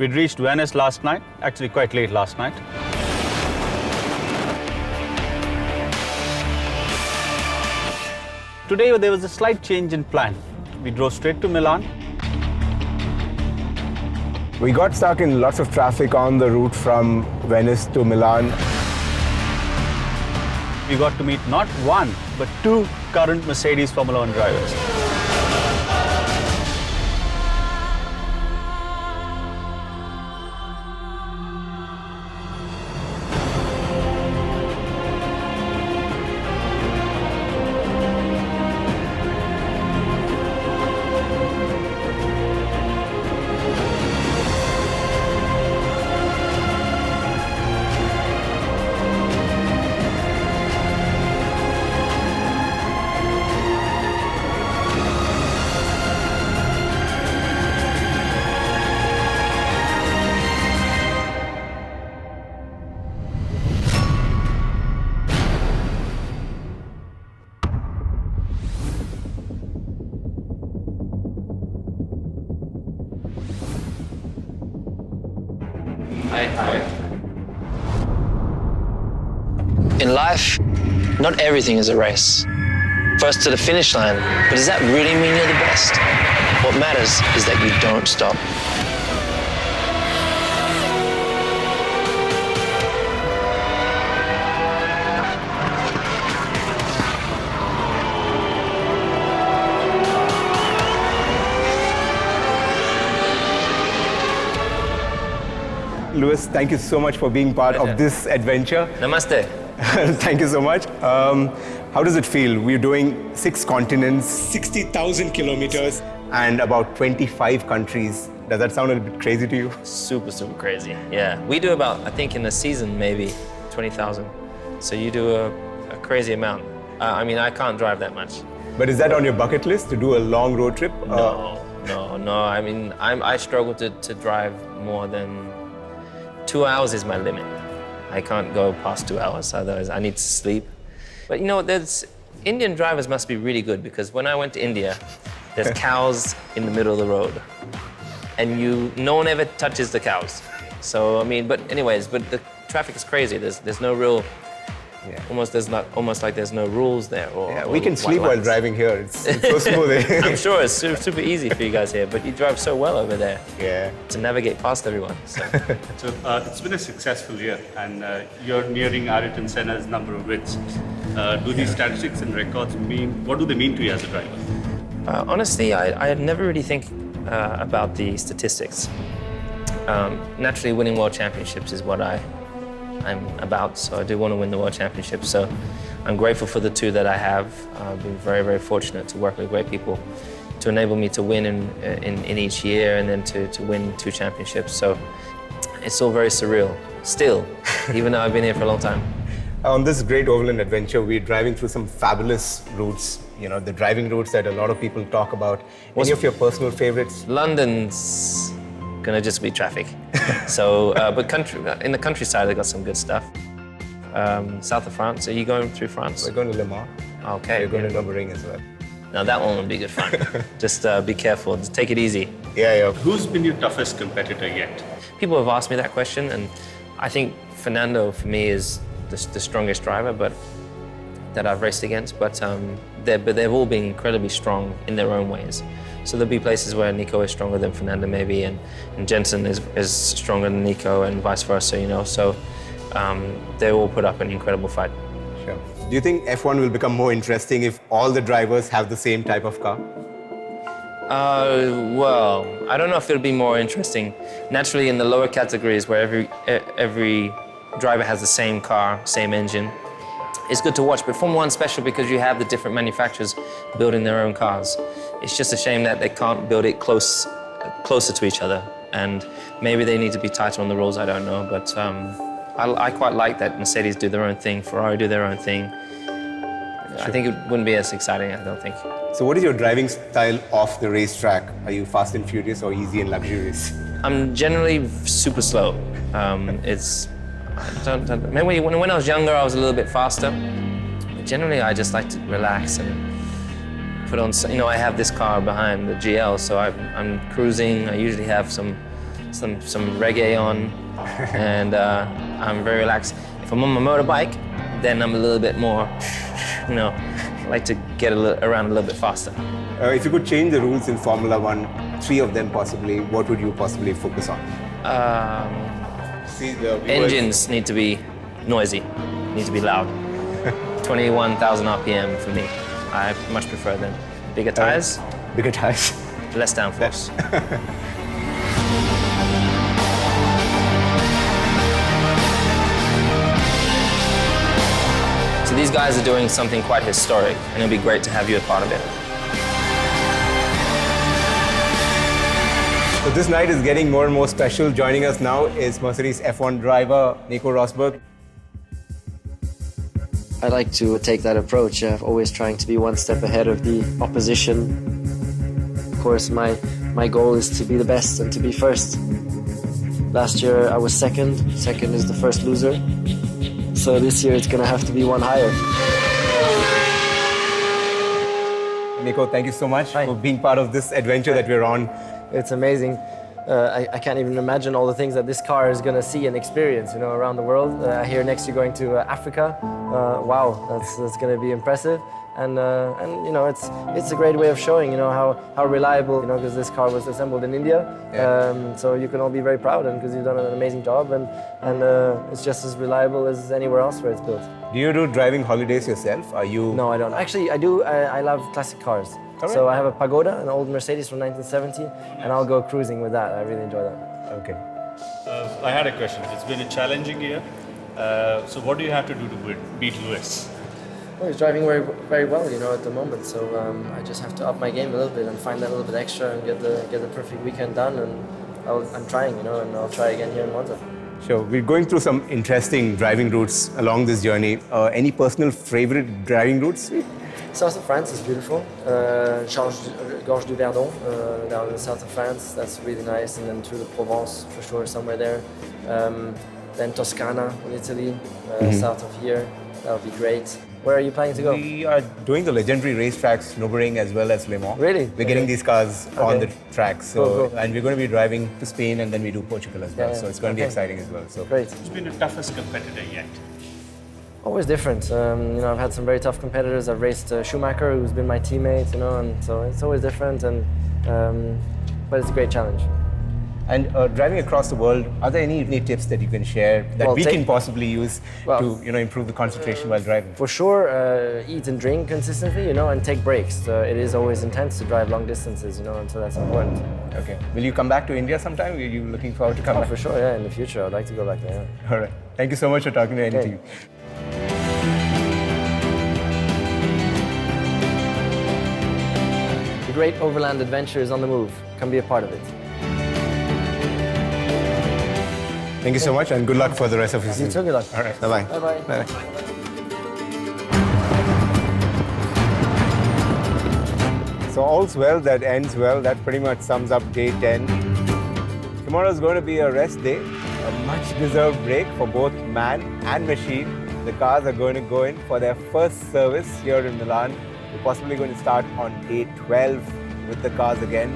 We'd reached Venice last night, actually quite late last night. Today there was a slight change in plan. We drove straight to Milan. We got stuck in lots of traffic on the route from Venice to Milan. We got to meet not one, but two current Mercedes Formula One drivers. In life, not everything is a race. First to the finish line, but does that really mean you're the best? What matters is that you don't stop. Lewis, thank you so much for being part of this adventure. Namaste. Thank you so much. How does it feel? We're doing 6 continents, 60,000 kilometers, and about 25 countries. Does that sound a little bit crazy to you? Super, super crazy. Yeah, we do about, I think in a season, maybe 20,000. So you do a crazy amount. I mean, I can't drive that much. But is that on your bucket list, to do a long road trip? No. I mean, I struggle to drive more than 2 hours is my limit. I can't go past 2 hours, otherwise I need to sleep. But you know, Indian drivers must be really good, because when I went to India, there's cows in the middle of the road. And no one ever touches the cows. So, I mean, but the traffic is crazy. There's no real, almost like there's no rules there. We can sleep while driving here. It's so smooth. I'm sure it's super easy for you guys here, but you drive so well over there. Yeah. To navigate past everyone. So, It's been a successful year, and you're nearing Ayrton Senna's number of wins. Do these statistics and records what do they mean to you as a driver? Honestly, I never really think about the statistics. Naturally, winning world championships is what I'm about, so I do want to win the World Championship. So I'm grateful for the 2 that I have. I've been very, very fortunate to work with great people to enable me to win in each year, and then to win 2 championships. So it's all very surreal, still, even though I've been here for a long time. On this Great Overland Adventure, we're driving through some fabulous routes, you know, the driving routes that a lot of people talk about. Any of your personal favorites? London's gonna just be traffic. So, but in the countryside, they got some good stuff. South of France, are you going through France? We're going to Le Mans. Okay. We're going to Nürburgring as well. Now that one will be good fun. Just be careful, just take it easy. Yeah. Who's been your toughest competitor yet? People have asked me that question, and I think Fernando, for me, is the strongest driver that I've raced against, but they've all been incredibly strong in their own ways. So there'll be places where Nico is stronger than Fernando maybe, and Jensen is stronger than Nico, and vice versa, you know. So they all put up an incredible fight. Sure. Do you think F1 will become more interesting if all the drivers have the same type of car? Well, I don't know if it'll be more interesting. Naturally, in the lower categories where every driver has the same car, same engine, it's good to watch. But Formula One's special because you have the different manufacturers building their own cars. It's just a shame that they can't build it closer to each other. And maybe they need to be tighter on the rules, I don't know. But I quite like that Mercedes do their own thing, Ferrari do their own thing. Sure. I think it wouldn't be as exciting, I don't think. So what is your driving style off the racetrack? Are you fast and furious or easy and luxurious? I'm generally super slow. Maybe when I was younger, I was a little bit faster. But generally, I just like to relax and put on, I have this car behind, the GL, so I'm cruising. I usually have some some reggae on, and I'm very relaxed. If I'm on my motorbike, then I'm a little bit more, you know, I like to get around a little bit faster. If you could change the rules in Formula One, 3 of them possibly, what would you possibly focus on? See, the Engines need to be noisy, need to be loud. 21,000 RPM for me. I much prefer them. Bigger tires, Bigger tires. less downforce. So these guys are doing something quite historic, and it'll be great to have you a part of it. So this night is getting more and more special. Joining us now is Mercedes F1 driver Nico Rosberg. I like to take that approach, always trying to be one step ahead of the opposition. Of course, my goal is to be the best and to be first. Last year I was second. Second is the first loser. So this year it's going to have to be one higher. Nico, thank you so much Hi. for being part of this adventure that we're on. It's amazing. I can't even imagine all the things that this car is going to see and experience, you know, around the world. I hear next you're going to Africa. Wow, that's going to be impressive. And you know, it's a great way of showing, you know, how reliable, you know, because this car was assembled in India. Yeah. So you can all be very proud, and because you've done an amazing job, and it's just as reliable as anywhere else where it's built. Do you do driving holidays yourself? Are you? No, I don't. Actually, I do. I love classic cars. Alright. So I have a Pagoda, an old Mercedes from 1970, and I'll go cruising with that. I really enjoy that. Okay. I had a question. It's been a challenging year. So what do you have to do to beat Lewis? Well, he's driving very, very well, you know, at the moment. So I just have to up my game a little bit and find that little bit extra and get the perfect weekend done. And I'm trying, you know, and I'll try again here in Monza. Sure. We're going through some interesting driving routes along this journey. Any personal favorite driving routes? South of France is beautiful. Gorge du Verdon, down in the south of France, that's really nice. And then through the Provence, for sure, somewhere there. Then Toscana in Italy, south of here. That would be great. Where are you planning to go? We are doing the legendary racetracks, Nürburgring as well as Le Mans. Really? We're getting these cars on the tracks. So, Cool. and we're going to be driving to Spain and then we do Portugal as well. Yeah, So it's going to be exciting as well. So Great. Who's been the toughest competitor yet? Always different. You know, I've had some very tough competitors. I've raced Schumacher, who's been my teammate, you know, and so it's always different. And but it's a great challenge. And driving across the world, are there any tips that you can share that Well, we take- can possibly use Well, to improve the concentration while driving? For sure, eat and drink consistently, you know, and take breaks. It is always intense to drive long distances, you know, and so that's important. Okay. Will you come back to India sometime? Are you looking forward to come Oh, back? for sure, yeah. In the future, I'd like to go back there. Yeah. All right. Thank you so much for talking to Okay. NTV. The Great Overland Adventure is on the move. Come be a part of it. Thank you so much and good luck for the rest of your You season. too, good luck. All right. Bye-bye. Bye-bye. Bye. So all's well that ends well. That pretty much sums up day 10. Tomorrow is going to be a rest day, a much-deserved break for both man and machine. The cars are going to go in for their first service here in Milan. We're possibly going to start on day 12 with the cars again.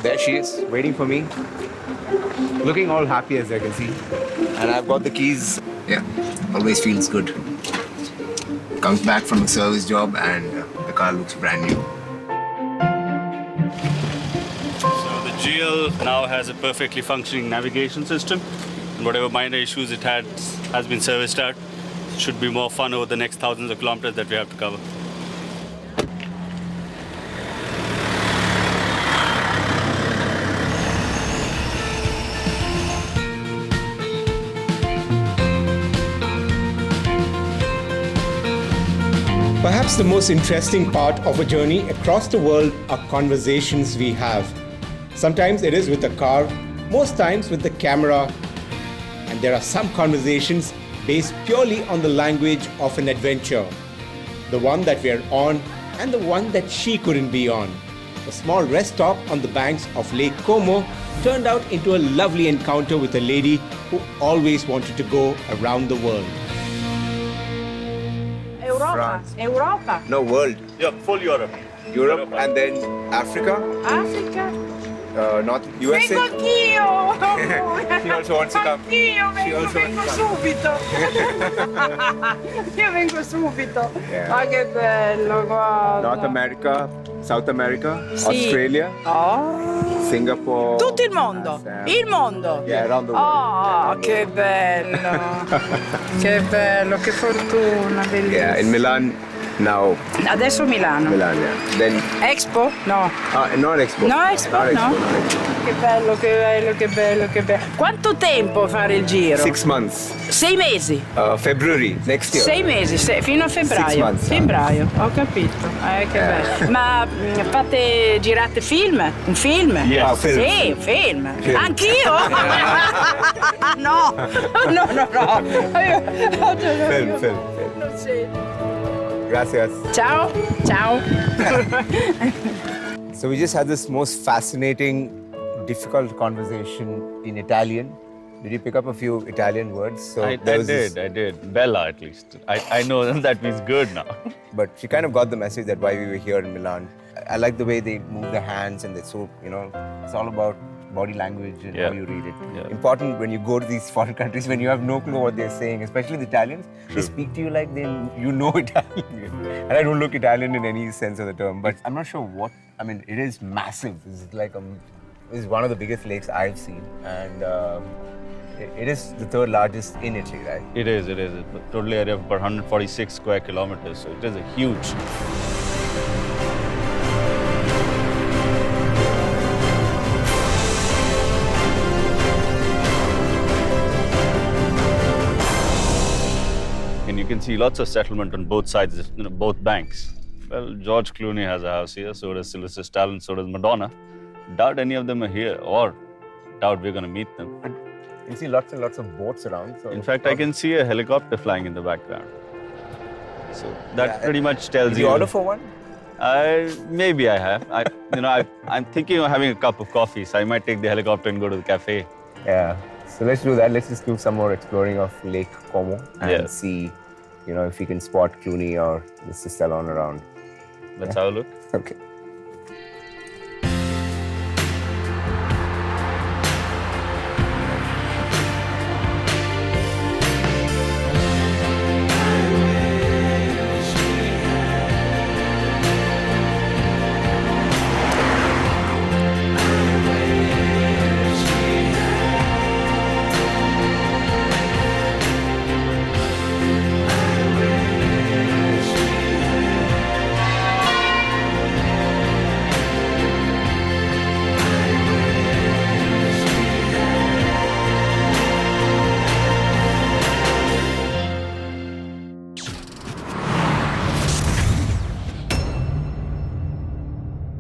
There she is, waiting for me. Looking all happy as I can see. And I've got the keys. Yeah, always feels good. Comes back from a service job and the car looks brand new. So the GL now has a perfectly functioning navigation system. And whatever minor issues it had has been serviced out. Should be more fun over the next thousands of kilometers that we have to cover. Perhaps the most interesting part of a journey across the world are conversations we have. Sometimes it is with a car, most times with the camera, and there are some conversations based purely on the language of an adventure. The one that we are on and the one that she couldn't be on. a small rest stop on the banks of Lake Como turned out into a lovely encounter with a lady who always wanted to go around the world. Europa, France. Europa, No, world. Yeah, full Europe. Europe and then Africa, Africa. North USA. Vengo anch'io! She also wants to come. Anch'io She vengo, also vengo wants to subito. Io vengo subito. Yeah. Ma che bello, guarda. North America, South America, Sì. Australia, Oh. Singapore. Tutto il mondo. Assam. Il mondo. Yeah, around the world. Oh, che bello. Che bello, che fortuna, bellissimo. Yeah, in Milan now. Adesso Milano. Milan, yeah. Then, Expo? No. not Expo. No, Expo, Not no. Not Expo. Che bello, che bello, che bello, che bello. Quanto tempo fare il giro? 6 months. 6 mesi. February next year. 6 mesi, fino a febbraio. 6 months, Febbraio, ho capito. Che bello. Ma girate film? Un film? Yes. Ah, film. Sì, un film. Film. Anch'io? No, no. Film. Non sento. Gracias. Ciao, ciao. So we just had this most fascinating, difficult conversation in Italian. Did you pick up a few Italian words? So I there was this- did. Bella, at least. I know that means good now. But she kind of got the message that why we were here in Milan. I like the way they move their hands and they're so, it's all about body language and how Yeah. you read it. Yeah. Important when you go to these foreign countries when you have no clue what they're saying, especially the Italians. They True. speak to you like you know Italian. And I don't look Italian in any sense of the term, but I'm not sure what, it is massive. It's one of the biggest lakes I've seen. And it is the third largest in Italy, right? It is. It's a total area of about 146 square kilometers, so it is a huge. And you can see lots of settlement on both sides, both banks. Well, George Clooney has a house here, so does Sylvester Stallone, so does Madonna. Doubt any of them are here, or doubt we're going to meet them. You see lots and lots of boats around. So In fact, I can see a helicopter flying in the background. So that pretty much tells Did you. you order for one? Maybe I have. I'm thinking of having a cup of coffee, so I might take the helicopter and go to the cafe. Yeah. So let's do that. Let's just do some more exploring of Lake Como and Yeah. see, if we can spot Clooney or Mr. Stallone around. Let's have a look. Okay.